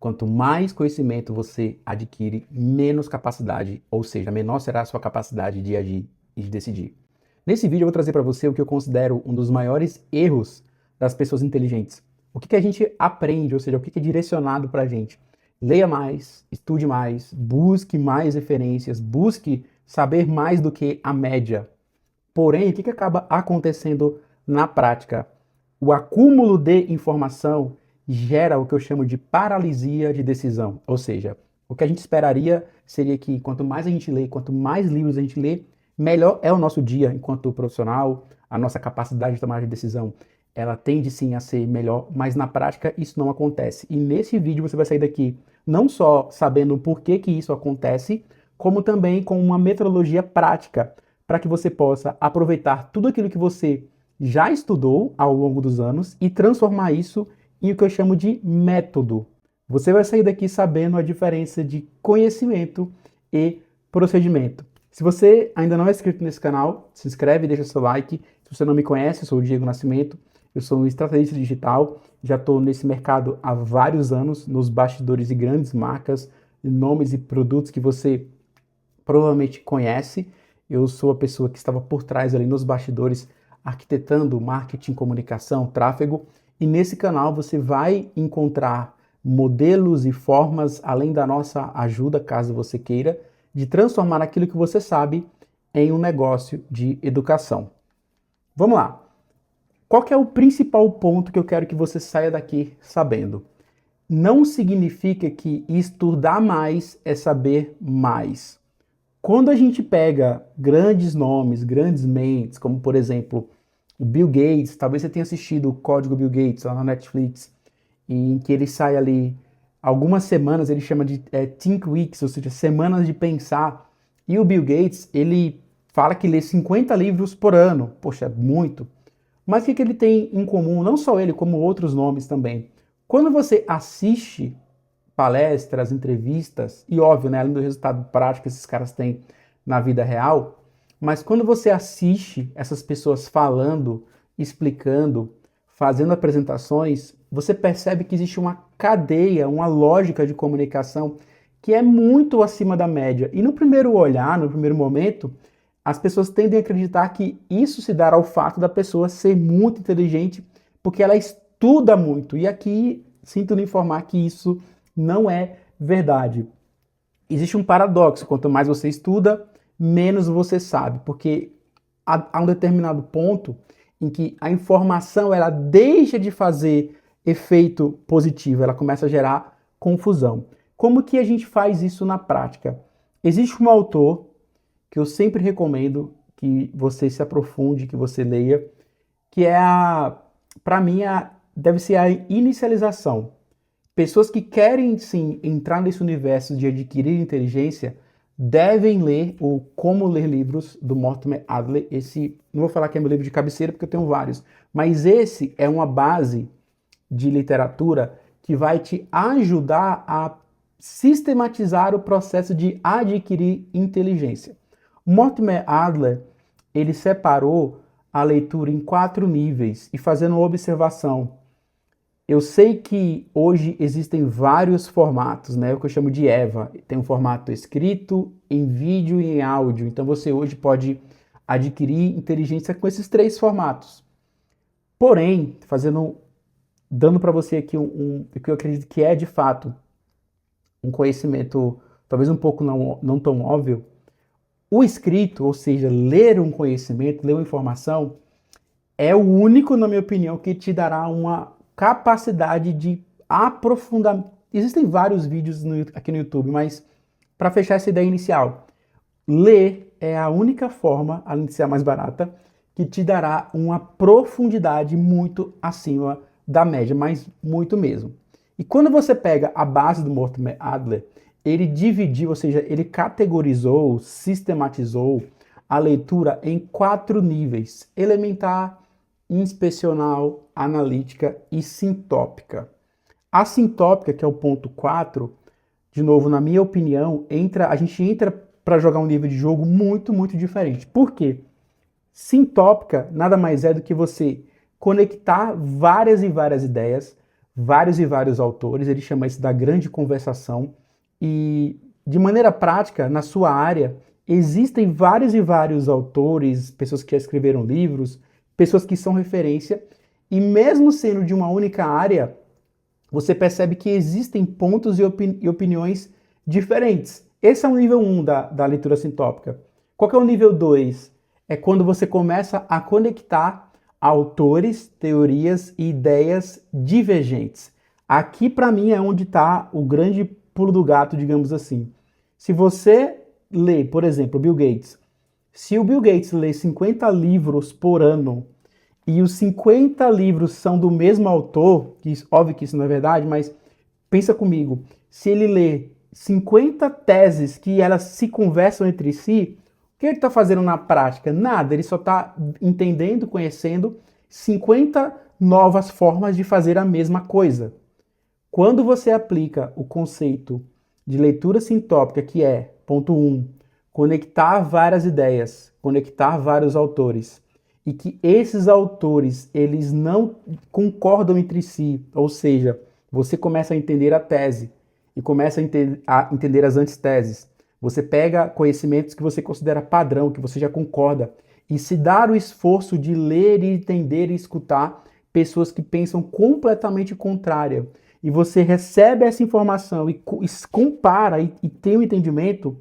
Quanto mais conhecimento você adquire, menos capacidade, ou seja, menor será a sua capacidade de agir e de decidir. Nesse vídeo eu vou trazer para você o que eu considero um dos maiores erros das pessoas inteligentes. O que a gente aprende, ou seja, o que é direcionado para a gente. Leia mais, estude mais, busque mais referências, busque saber mais do que a média. Porém, o que acaba acontecendo na prática? O acúmulo de informação gera o que eu chamo de paralisia de decisão. Ou seja, o que a gente esperaria seria que quanto mais a gente lê, quanto mais livros a gente lê, melhor é o nosso dia enquanto profissional, a nossa capacidade de tomar de decisão, ela tende sim a ser melhor, mas na prática isso não acontece. E nesse vídeo você vai sair daqui não só sabendo por que isso acontece, como também com uma metodologia prática para que você possa aproveitar tudo aquilo que você já estudou ao longo dos anos e transformar isso em o que eu chamo de método. Você vai sair daqui sabendo a diferença de conhecimento e procedimento. Se você ainda não é inscrito nesse canal, se inscreve e deixa seu like. Se você não me conhece, eu sou o Diego Nascimento, eu sou um estrategista digital, já estou nesse mercado há vários anos, nos bastidores de grandes marcas, nomes e produtos que você provavelmente conhece. Eu sou a pessoa que estava por trás ali nos bastidores, arquitetando marketing, comunicação, tráfego. E nesse canal você vai encontrar modelos e formas, além da nossa ajuda, caso você queira, de transformar aquilo que você sabe em um negócio de educação. Vamos lá. Qual que é o principal ponto que eu quero que você saia daqui sabendo? Não significa que estudar mais é saber mais. Quando a gente pega grandes nomes, grandes mentes, como por exemplo o Bill Gates, talvez você tenha assistido o Código Bill Gates lá na Netflix, em que ele sai ali algumas semanas, ele chama de Think Weeks, ou seja, semanas de pensar. E o Bill Gates, ele fala que lê 50 livros por ano. Poxa, muito. Mas o que ele tem em comum, não só ele, como outros nomes também? Quando você assiste palestras, entrevistas, e óbvio, né, além do resultado prático que esses caras têm na vida real, mas quando você assiste essas pessoas falando, explicando, fazendo apresentações, você percebe que existe uma cadeia, uma lógica de comunicação que é muito acima da média. E no primeiro olhar, no primeiro momento, as pessoas tendem a acreditar que isso se dará ao fato da pessoa ser muito inteligente, porque ela estuda muito. E aqui sinto lhe informar que isso não é verdade. Existe um paradoxo: quanto mais você estuda, menos você sabe, porque há um determinado ponto em que a informação ela deixa de fazer efeito positivo, ela começa a gerar confusão. Como que a gente faz isso na prática? Existe um autor que eu sempre recomendo que você se aprofunde, que você leia, que é para mim, deve ser a inicialização. Pessoas que querem sim entrar nesse universo de adquirir inteligência devem ler o Como Ler Livros do Mortimer Adler. Esse, não vou falar que é meu livro de cabeceira porque eu tenho vários, mas esse é uma base de literatura que vai te ajudar a sistematizar o processo de adquirir inteligência. Mortimer Adler, ele separou a leitura em 4 níveis e fazendo uma observação. Eu sei que hoje existem vários formatos, né? O que eu chamo de EVA. Tem um formato escrito, em vídeo e em áudio. Então você hoje pode adquirir inteligência com esses 3 formatos. Porém, dando para você aqui o que eu acredito que é de fato um conhecimento talvez um pouco não tão óbvio, o escrito, ou seja, ler um conhecimento, ler uma informação, é o único, na minha opinião, que te dará uma capacidade de aprofundar. Existem vários vídeos aqui no YouTube, mas para fechar essa ideia inicial, ler é a única forma, além de ser a mais barata, que te dará uma profundidade muito acima da média, mas muito mesmo. E quando você pega a base do Mortimer Adler, ele dividiu, ou seja, ele categorizou, sistematizou a leitura em 4 níveis: elementar, inspecional, analítica e sintópica. A sintópica, que é o ponto 4, de novo, na minha opinião, a gente entra para jogar um nível de jogo muito, muito diferente. Por quê? Sintópica nada mais é do que você conectar várias e várias ideias, vários e vários autores, ele chama isso da grande conversação, e de maneira prática, na sua área, existem vários e vários autores, pessoas que já escreveram livros, pessoas que são referência, e mesmo sendo de uma única área, você percebe que existem pontos e opiniões diferentes. Esse é o nível 1 da leitura sintópica. Qual que é o nível 2? É quando você começa a conectar autores, teorias e ideias divergentes. Aqui, para mim, é onde está o grande pulo do gato, digamos assim. Se você lê, por exemplo, Bill Gates, se o Bill Gates lê 50 livros por ano e os 50 livros são do mesmo autor, que óbvio que isso não é verdade, mas pensa comigo, se ele lê 50 teses que elas se conversam entre si, o que ele está fazendo na prática? Nada, ele só está entendendo, conhecendo 50 novas formas de fazer a mesma coisa. Quando você aplica o conceito de leitura sintópica, que é, ponto 1, conectar várias ideias, conectar vários autores, e que esses autores, eles não concordam entre si, ou seja, você começa a entender a tese e começa a entender as antiteses. Você pega conhecimentos que você considera padrão, que você já concorda, e se dar o esforço de ler e entender e escutar pessoas que pensam completamente contrária, e você recebe essa informação e compara e tem um entendimento,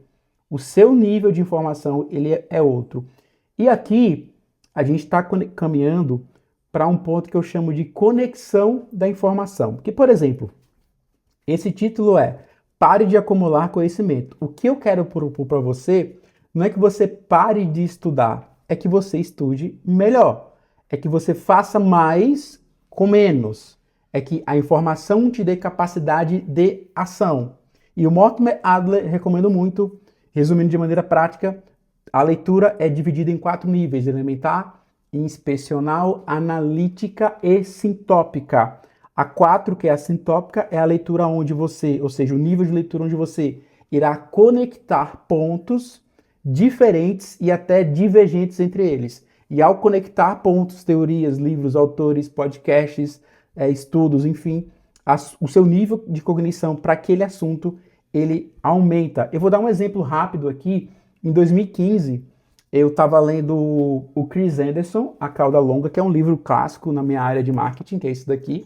o seu nível de informação ele é outro. E aqui a gente está caminhando para um ponto que eu chamo de conexão da informação. Porque, por exemplo, esse título é Pare de acumular conhecimento. O que eu quero propor para você não é que você pare de estudar, é que você estude melhor. É que você faça mais com menos. É que a informação te dê capacidade de ação. E o Mortimer Adler recomendo muito, resumindo de maneira prática, a leitura é dividida em 4 níveis: elementar, inspecional, analítica e sintópica. A 4, que é a sintópica, é a leitura onde você, ou seja, o nível de leitura onde você irá conectar pontos diferentes e até divergentes entre eles. E ao conectar pontos, teorias, livros, autores, podcasts, estudos, enfim, o seu nível de cognição para aquele assunto, ele aumenta. Eu vou dar um exemplo rápido aqui. Em 2015, eu estava lendo o Chris Anderson, A Cauda Longa, que é um livro clássico na minha área de marketing, que é esse daqui.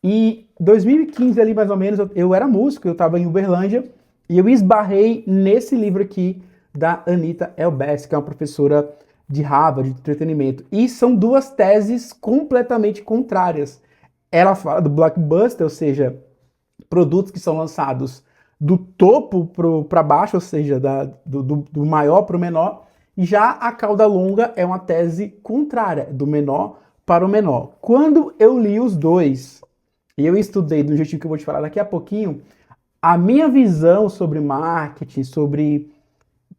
E 2015 ali mais ou menos, eu era músico, eu estava em Uberlândia, e eu esbarrei nesse livro aqui da Anita Elbess, que é uma professora de Harvard, de entretenimento. E são 2 teses completamente contrárias. Ela fala do blockbuster, ou seja, produtos que são lançados do topo para baixo, ou seja, do maior para o menor. E já a cauda longa é uma tese contrária, do menor para o menor. Quando eu li os dois, e eu estudei do jeitinho que eu vou te falar daqui a pouquinho, a minha visão sobre marketing, sobre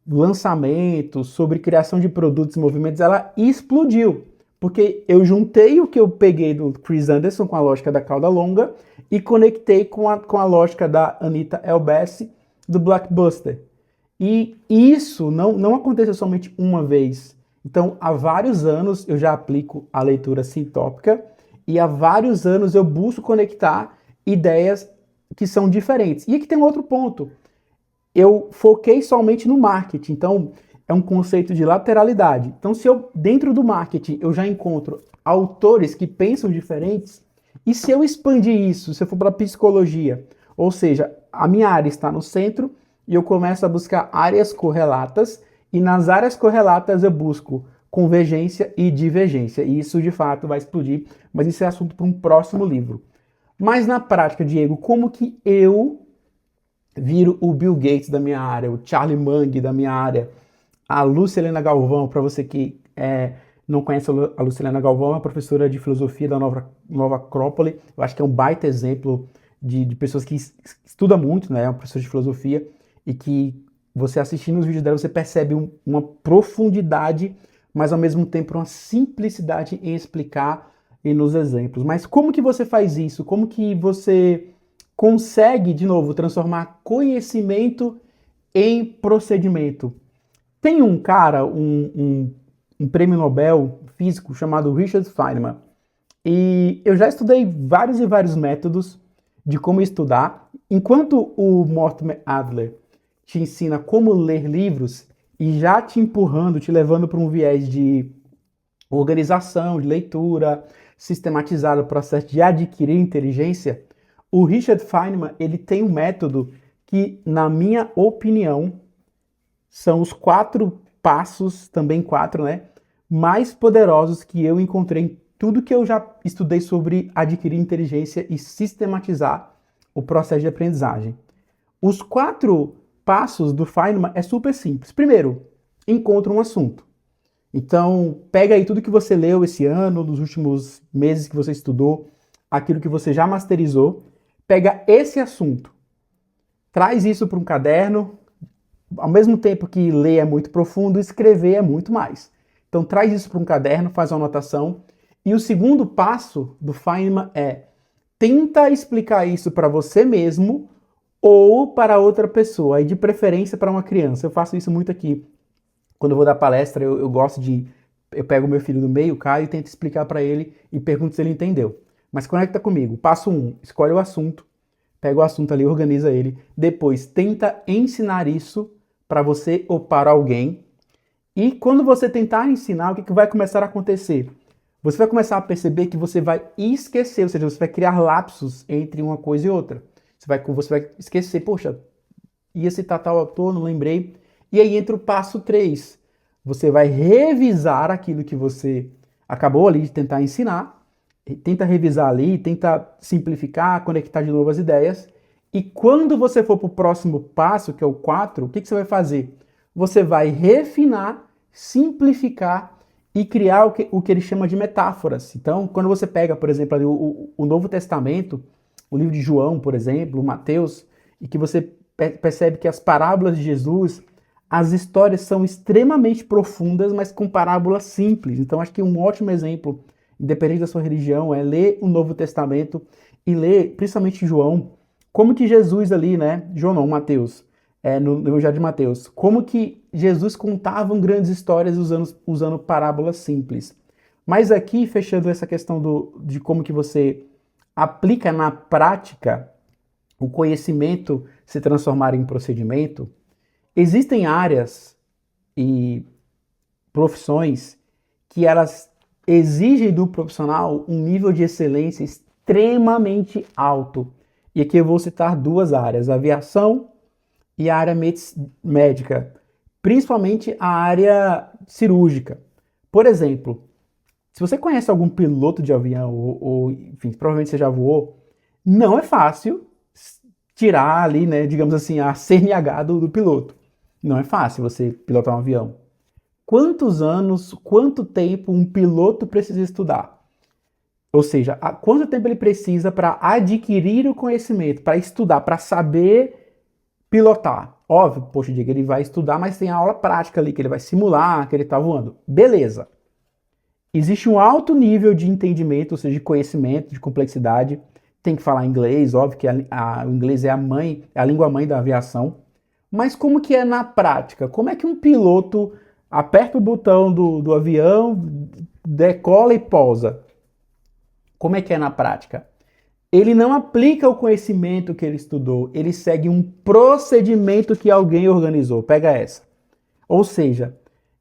lançamento, sobre criação de produtos e movimentos, ela explodiu. Porque eu juntei o que eu peguei do Chris Anderson com a lógica da cauda longa e conectei com a lógica da Anita Elbess do blockbuster. E isso não aconteceu somente uma vez. Então, há vários anos eu já aplico a leitura sintópica e há vários anos eu busco conectar ideias que são diferentes. E aqui tem um outro ponto. Eu foquei somente no marketing, então é um conceito de lateralidade. Então, se eu, dentro do marketing, eu já encontro autores que pensam diferentes, e se eu expandir isso, se eu for para psicologia, ou seja, a minha área está no centro, e eu começo a buscar áreas correlatas, e nas áreas correlatas eu busco convergência e divergência, e isso de fato vai explodir, mas isso é assunto para um próximo livro. Mas na prática, Diego, como que eu viro o Bill Gates da minha área, o Charlie Mang da minha área, a Lúcia Helena Galvão, para você que não conhece a Lúcia Helena Galvão, é uma professora de filosofia da Nova Acrópole. Eu acho que é um baita exemplo de pessoas que estudam muito, né? É uma professora de filosofia e que você assistindo os vídeos dela, você percebe uma profundidade, mas ao mesmo tempo uma simplicidade em explicar e nos exemplos. Mas como que você faz isso? Como que você consegue, de novo, transformar conhecimento em procedimento? Tem um cara, um prêmio Nobel físico chamado Richard Feynman. E eu já estudei vários e vários métodos de como estudar. Enquanto o Mortimer Adler te ensina como ler livros e já te empurrando, te levando para um viés de organização, de leitura, sistematizar o processo de adquirir inteligência, o Richard Feynman, ele tem um método que, na minha opinião, são os 4 passos, também 4, né, mais poderosos que eu encontrei em tudo que eu já estudei sobre adquirir inteligência e sistematizar o processo de aprendizagem. Os 4 passos do Feynman é super simples. Primeiro, encontra um assunto. Então, pega aí tudo que você leu esse ano, nos últimos meses que você estudou, aquilo que você já masterizou, pega esse assunto, traz isso para um caderno, ao mesmo tempo que ler é muito profundo, escrever é muito mais. Então, traz isso para um caderno, faz uma anotação. E o segundo passo do Feynman é tenta explicar isso para você mesmo ou para outra pessoa, e de preferência para uma criança. Eu faço isso muito aqui. Quando eu vou dar palestra, eu gosto de... Eu pego o meu filho do meio, Caio, e tento explicar para ele e pergunto se ele entendeu. Mas conecta comigo. Passo 1, escolhe o assunto, pega o assunto ali, organiza ele. Depois, tenta ensinar isso para você ou para alguém. E quando você tentar ensinar, o que vai começar a acontecer? Você vai começar a perceber que você vai esquecer, ou seja, você vai criar lapsos entre uma coisa e outra. Você vai esquecer, poxa, ia citar tal autor, não lembrei. E aí entra o passo 3. Você vai revisar aquilo que você acabou ali de tentar ensinar, tenta revisar ali, tenta simplificar, conectar de novo as ideias. E quando você for para o próximo passo, que é o 4, o que você vai fazer? Você vai refinar, simplificar e criar o que ele chama de metáforas. Então, quando você pega, por exemplo, ali o Novo Testamento, o livro de João, por exemplo, o Mateus, e que você percebe que as parábolas de Jesus, as histórias são extremamente profundas, mas com parábolas simples. Então, acho que um ótimo exemplo, independente da sua religião, é ler o Novo Testamento e ler, principalmente João, como que Jesus ali, né? João não, Mateus, no Evangelho de Mateus, como que Jesus contava grandes histórias usando parábolas simples. Mas aqui, fechando essa questão de como que você aplica na prática o conhecimento se transformar em procedimento, existem áreas e profissões que elas exigem do profissional um nível de excelência extremamente alto. E aqui eu vou citar 2 áreas, a aviação e a área médica, principalmente a área cirúrgica. Por exemplo, se você conhece algum piloto de avião, enfim, provavelmente você já voou, não é fácil tirar ali, né, digamos assim, a CNH do piloto. Não é fácil você pilotar um avião. Quantos anos, quanto tempo um piloto precisa estudar? Ou seja, quanto tempo ele precisa para adquirir o conhecimento, para estudar, para saber pilotar? Óbvio, poxa, Diego, ele vai estudar, mas tem a aula prática ali, que ele vai simular que ele está voando. Beleza. Existe um alto nível de entendimento, ou seja, de conhecimento, de complexidade. Tem que falar inglês, óbvio que o inglês é a língua mãe da aviação. Mas como que é na prática? Como é que um piloto aperta o botão do avião, decola e pousa? Como é que é na prática? Ele não aplica o conhecimento que ele estudou, ele segue um procedimento que alguém organizou. Pega essa. Ou seja,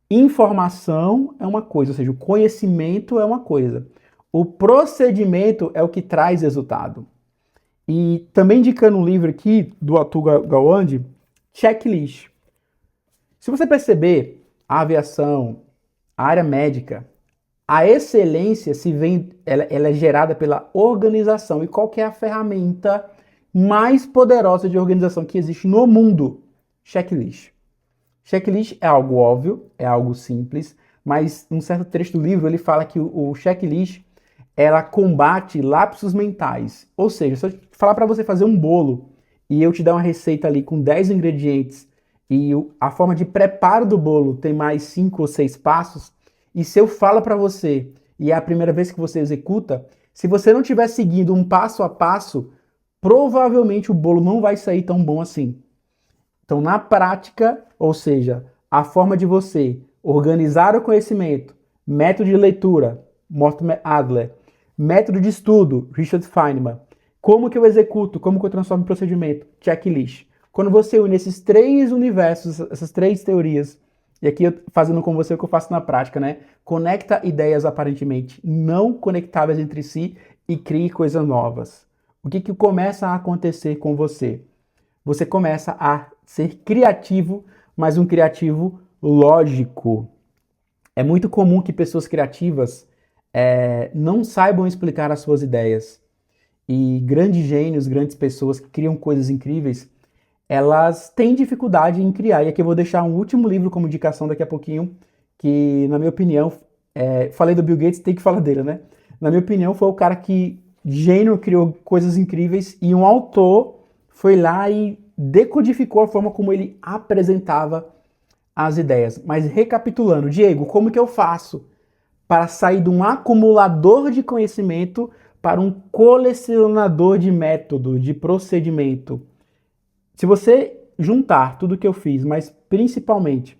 informação é uma coisa, ou seja, o conhecimento é uma coisa. O procedimento é o que traz resultado. E também indicando um livro aqui do Atul Gawande, Checklist. Se você perceber, a aviação, a área médica, a excelência ela é gerada pela organização. E qual que é a ferramenta mais poderosa de organização que existe no mundo? Checklist. Checklist é algo óbvio, é algo simples, mas um certo trecho do livro ele fala que o checklist ela combate lapsos mentais. Ou seja, se eu falar para você fazer um bolo e eu te dar uma receita ali com 10 ingredientes e a forma de preparo do bolo tem mais 5 ou 6 passos, e se eu falo para você e é a primeira vez que você executa, se você não estiver seguindo um passo a passo, provavelmente o bolo não vai sair tão bom assim. Então, na prática, ou seja, a forma de você organizar o conhecimento, método de leitura, Mortimer Adler, Método de estudo, Richard Feynman. Como que eu executo, como que eu transformo em procedimento, checklist. Quando você une esses três universos, essas três teorias, e aqui eu fazendo com você o que eu faço na prática, né? Conecta ideias aparentemente não conectáveis entre si e crie coisas novas. O que que começa a acontecer com você? Você começa a ser criativo, mas um criativo lógico. É muito comum que pessoas criativas não saibam explicar as suas ideias. E grandes gênios, grandes pessoas que criam coisas incríveis, elas têm dificuldade em criar. E aqui eu vou deixar um último livro como indicação daqui a pouquinho, que, na minha opinião, falei do Bill Gates, tem que falar dele, né? Na minha opinião, foi o cara que, gênio, criou coisas incríveis e um autor foi lá e decodificou a forma como ele apresentava as ideias. Mas recapitulando, Diego, como que eu faço para sair de um acumulador de conhecimento para um colecionador de método, de procedimento? Se você juntar tudo que eu fiz, mas principalmente,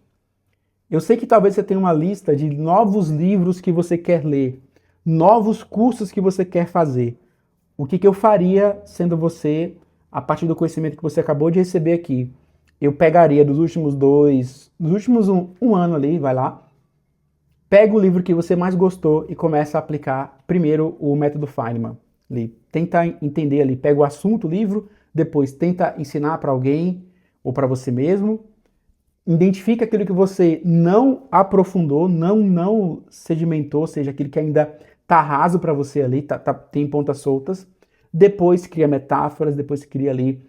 eu sei que talvez você tenha uma lista de novos livros que você quer ler, novos cursos que você quer fazer. O que eu faria sendo você, a partir do conhecimento que você acabou de receber aqui? Eu pegaria dos últimos um ano ali, vai lá, pega o livro que você mais gostou e começa a aplicar primeiro o método Feynman. Ali. Tenta entender ali, pega o assunto, o livro, depois tenta ensinar para alguém ou para você mesmo. Identifica aquilo que você não aprofundou, não sedimentou, ou seja, aquilo que ainda tá raso para você ali, tem pontas soltas. Depois cria metáforas, depois cria ali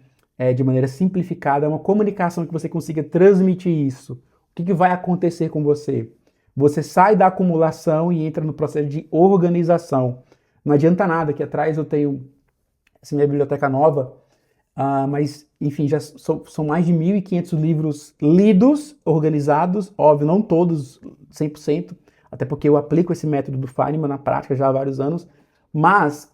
de maneira simplificada uma comunicação que você consiga transmitir isso. O que vai acontecer com você? Você sai da acumulação e entra no processo de organização. Não adianta nada, aqui atrás eu tenho essa minha biblioteca nova, mas, enfim, já são mais de 1.500 livros lidos, organizados, óbvio, não todos 100%, até porque eu aplico esse método do Feynman na prática já há vários anos, mas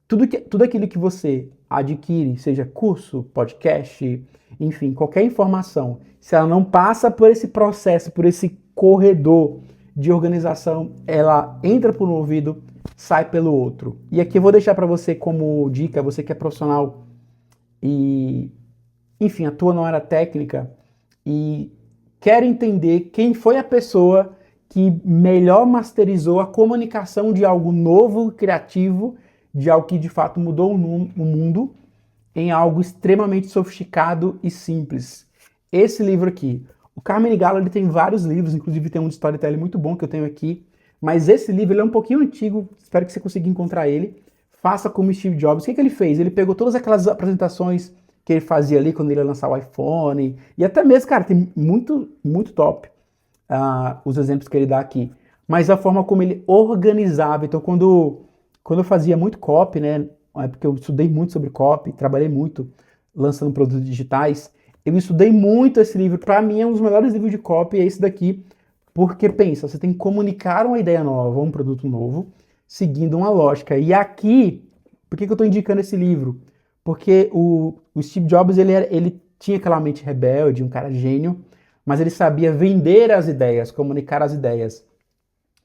tudo aquilo que você adquire, seja curso, podcast, enfim, qualquer informação, se ela não passa por esse processo, por esse corredor de organização, ela entra por um ouvido, sai pelo outro. E aqui eu vou deixar para você como dica, você que é profissional e, enfim, atua na área técnica e quer entender quem foi a pessoa que melhor masterizou a comunicação de algo novo, criativo, de algo que de fato mudou o mundo em algo extremamente sofisticado e simples. Esse livro aqui. O Carmine Gallo ele tem vários livros, inclusive tem um de storytelling muito bom que eu tenho aqui, mas esse livro ele é um pouquinho antigo, espero que você consiga encontrar ele. Faça como Steve Jobs. O que ele fez? Ele pegou todas aquelas apresentações que ele fazia ali quando ele ia lançar o iPhone, e até mesmo, cara, tem muito top os exemplos que ele dá aqui. Mas a forma como ele organizava. Então, quando eu fazia muito copy, né, porque eu estudei muito sobre copy, trabalhei muito lançando produtos digitais, eu estudei muito esse livro. Para mim, é um dos melhores livros de copy, é esse daqui, porque pensa, você tem que comunicar uma ideia nova, um produto novo, seguindo uma lógica. E aqui, por que eu estou indicando esse livro? Porque o Steve Jobs, ele tinha aquela mente rebelde, um cara gênio, mas ele sabia vender as ideias, comunicar as ideias.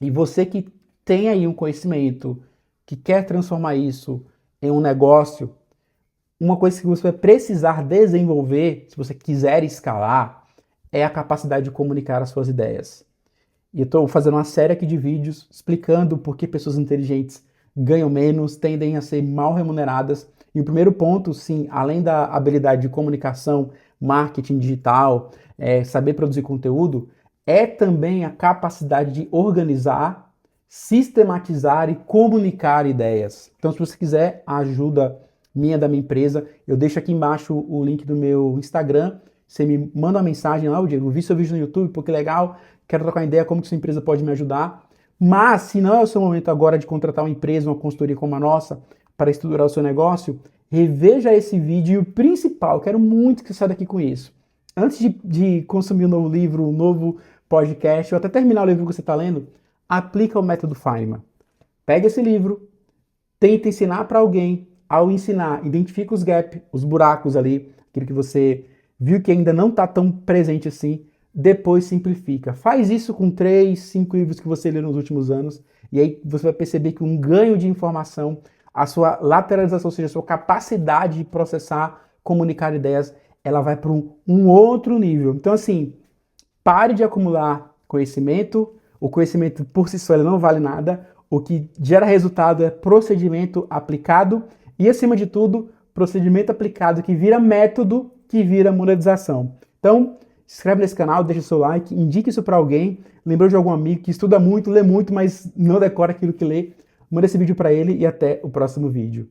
E você que tem aí um conhecimento, que quer transformar isso em um negócio, uma coisa que você vai precisar desenvolver, se você quiser escalar, é a capacidade de comunicar as suas ideias. E eu estou fazendo uma série aqui de vídeos explicando por que pessoas inteligentes ganham menos, tendem a ser mal remuneradas. E o primeiro ponto, sim, além da habilidade de comunicação, marketing digital, saber produzir conteúdo, é também a capacidade de organizar, sistematizar e comunicar ideias. Então, se você quiser a ajuda minha, da minha empresa, eu deixo aqui embaixo o link do meu Instagram. Você me manda uma mensagem lá, Diego, vi seu vídeo no YouTube, pô, que legal, quero trocar uma ideia, como que sua empresa pode me ajudar. Mas, se não é o seu momento agora de contratar uma empresa, uma consultoria como a nossa, para estruturar o seu negócio, reveja esse vídeo e o principal, quero muito que você saia daqui com isso. Antes de consumir um novo livro, um novo podcast, ou até terminar o livro que você está lendo, aplica o método Feynman. Pega esse livro, tenta ensinar para alguém. Ao ensinar, identifica os gaps, os buracos ali, aquilo que você viu que ainda não está tão presente assim, depois simplifica. Faz isso com 3, 5 livros que você leu nos últimos anos E aí você vai perceber que um ganho de informação, a sua lateralização, ou seja, a sua capacidade de processar, comunicar ideias, ela vai para um outro nível. Então, assim, pare de acumular conhecimento. O conhecimento por si só ele não vale nada. O que gera resultado é procedimento aplicado e, acima de tudo, procedimento aplicado que vira método, que vira monetização. Então, se inscreve nesse canal, deixa o seu like, indique isso para alguém. Lembrou de algum amigo que estuda muito, lê muito, mas não decora aquilo que lê? Manda esse vídeo para ele e até o próximo vídeo.